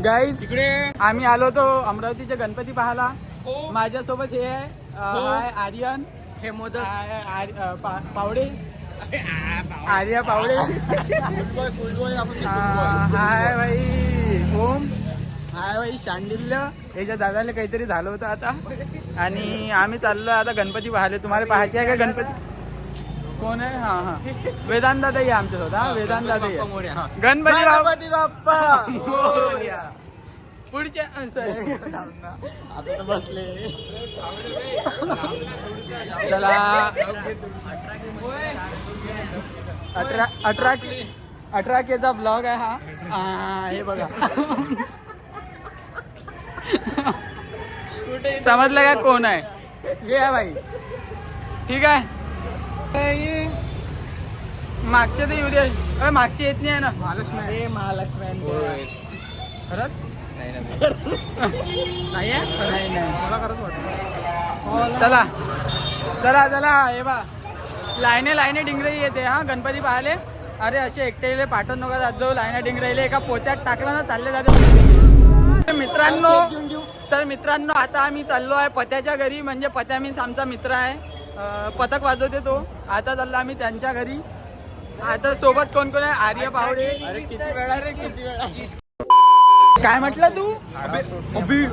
Guys इकडे आम्ही आलो तो अमरावतीचे गणपती पाहायला. माझ्यासोबत हे आहे हाय आर्यन, हे मोदक पावडे, आर्या पावडे, हाय भाई ओम, हाय भाई शांडिल्य. याच्या दादाला काहीतरी झालं होतं आता. आणि आम्ही चाललो आता गणपती पाहायला. तुम्हाला पाहायचे आहे का गणपती? कोण आहे? हा हा वेदांत दादा आहे आमच्यासोबत. हा वेदांत दादा आहे. गणपती बाप्पा मोरया. पुढच्या आता तर बसले. चला 18K ब्लॉग आहे हा. हे बघा समजलं का कोण आहे? हे आहे भाई. ठीक आहे. मागचे तर येऊ दे. मागचे येत नाही आहे ना. महालक्ष्मी महालक्ष्मी खरंच नाही आहे. नाही मला खरंच वाटतं. चला चला चला. हे बा लाईने डिंगरे येते हा गणपती पाहायले. अरे असे एकटेले पाठवून नका जात जाऊ. लाईने डिंगराईले एका पोत्यात टाकला ना चालले जाते मित्रांनो. आता आम्ही चाललो आहे पत्याच्या घरी. म्हणजे पत्या मीन्स आमचा मित्र आहे. पथक वाजवते तो. आता चाललो आम्ही त्यांच्या घरी. आता सोबत कोण कोण आहे? आर्य पावडे. अरे किती वेळा रे किती वेळा. काय म्हटलं तू?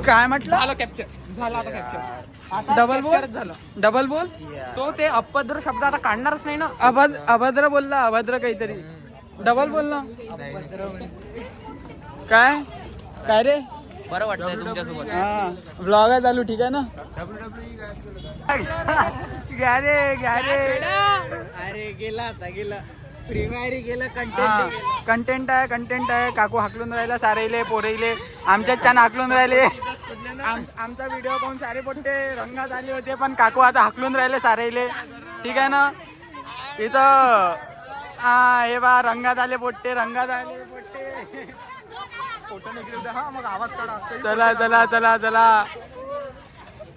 काय म्हटलं? झालं कॅप्चर. झालं आता कॅप्चर. डबल बोल झालं. डबल बोल. तो ते अपद्र शब्द आता काढणारच नाही ना. अभद्र बोलला. अभद्र काहीतरी. डबल बोल ना. काय काय रे? बरं वाटतंय तुमच्यासोबत. हा ब्लॉग आहे चालू. ठीक आहे ना. घ्या रे. अरे गेला आता गेला. प्रीमायरी गेला. कंटेंट आहे. काकू हाकलून राहिला सारेले पोरेले. आमच्याच छान हाकलून राहिले. आमचा व्हिडिओ पाहून सारे पोट्टे रंगात आले होते. पण काकू आता हाकलून राहिले सारेले. ठीक आहे ना. इथं हे बा रंगात आले पोट्टे. मग आवाज काढा.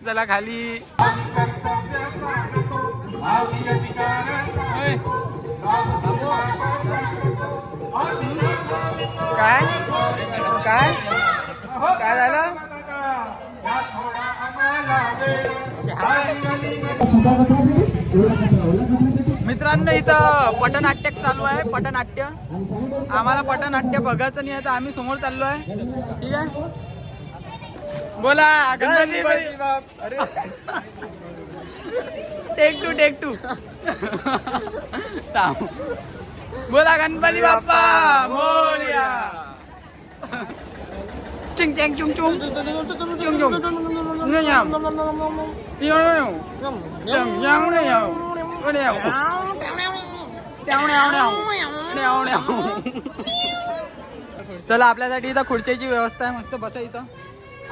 चला खाली. काय काय काय झालं? मित्रांनो इथं पटनाट्य चालू आहे. पटनाट्य. आम्हाला पटनाट्य बघायचं नाही आहे तर आम्ही समोर चाललो आहे. ठीक आहे. बोला गणपती बाप्पा. अरे टेक टू बोला गणपती बाप्पा मोरया. चिंग चँग चुंग चुंग चुंग चला आपल्यासाठी इथं खुर्चीची व्यवस्था आहे. मस्त बसा इथं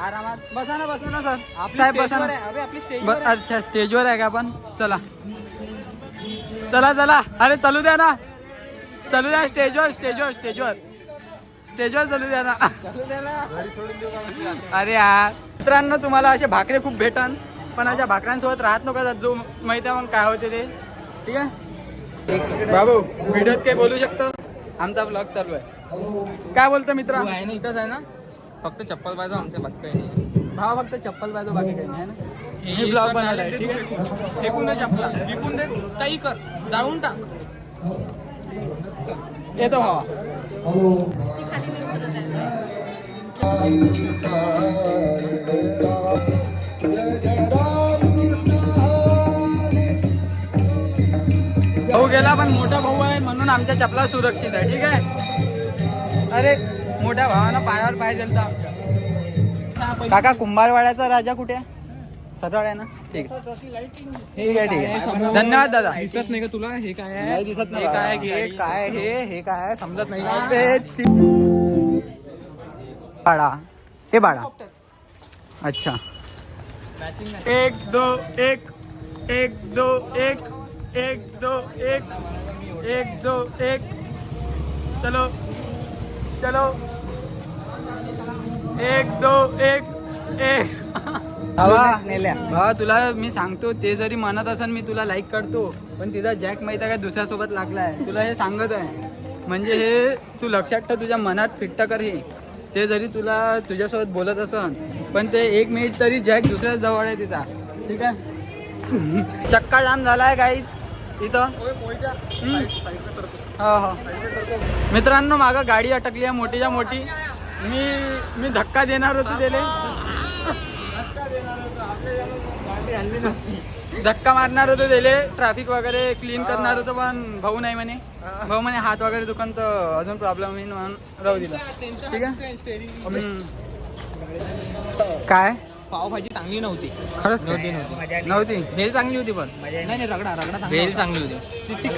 आरामात. बसा ना सर. साहेब बसा ना. अच्छा स्टेजवर आहे का आपण? चला अरे चालू द्या ना. स्टेजवर चालू द्या ना. अरे यार मित्रांनो तुम्हाला असे भाकरे खूप भेटन. पण अशा भाकऱ्यांसोबत राहत नका जो माहिती आहे मग काय होते ते. ठीक आहे बाबू व्हिडिओत काय बोलू शकतो? आमचा ब्लॉग चालू आहे. काय बोलतो मित्र? आहे ना इथंच आहे ना. फक्त चप्पल पाहिजे आमच्या बाकी काही नाही. भाव फक्त चप्पल पाहिजे बाकी काही नाही ना. मी ब्लॉग बनवला आहे. ठीक आहे. फेकून दे चप्पला. फेकून दे काही कर. जाळून टाक. येतो भावा. भाऊ गेला पण मोठा भाऊ आहे म्हणून आमच्या चपला सुरक्षित आहे. ठीक आहे. अरे मोठ्या भावानं पायावर पाय दिलता आमच्या. काका कुंभारवाड्याचा राजा कुठे आहे? सरळ आहे ना. ठीक आहे. धन्यवाद दादा. दिसत नाही का तुला? हे काय आहे? नाही दिसत नाही. हे काय आहे समजत नाही. बाळा हे बाळा. अच्छा 1 2 1 1 2 1 1 2 1 1 2 1. चलो 1 2 1 1. भावा तुला मी सांगतो ते जरी म्हणत असेल मी तुला लाईक करतो पण तिचा जॅक माहिती आहे का दुसऱ्यासोबत लागलाय. तुला हे सांगत आहे म्हणजे हे तू लक्षात ठेव. तुझ्या मनात फिट्ट कर हे. ते जरी तुला तुझ्यासोबत बोलत असन पण ते 1 मिनिट तरी जॅक दुसऱ्या जवळ आहे तिचा. ठीक आहे. चक्का जाम झालाय गाईज इथं. हो हो मित्रांनो, मागं गाडी अटकली आहे मोठीच्या मोठी. मी धक्का देणार होतो त्याले, धक्का मारणार होतो त्याले, ट्रॅफिक वगैरे क्लीन करणार होतो पण भाऊ नाही म्हणे. भाऊ म्हणे हात वगैरे दुकान तर अजून प्रॉब्लेम होईल म्हणून राहू दिला. ठीक आहे. काय पावभाजी चांगली नव्हती. खरंच नव्हती. नव्हती. भेल चांगली होती पण नाही रगडा भेल चांगली होती.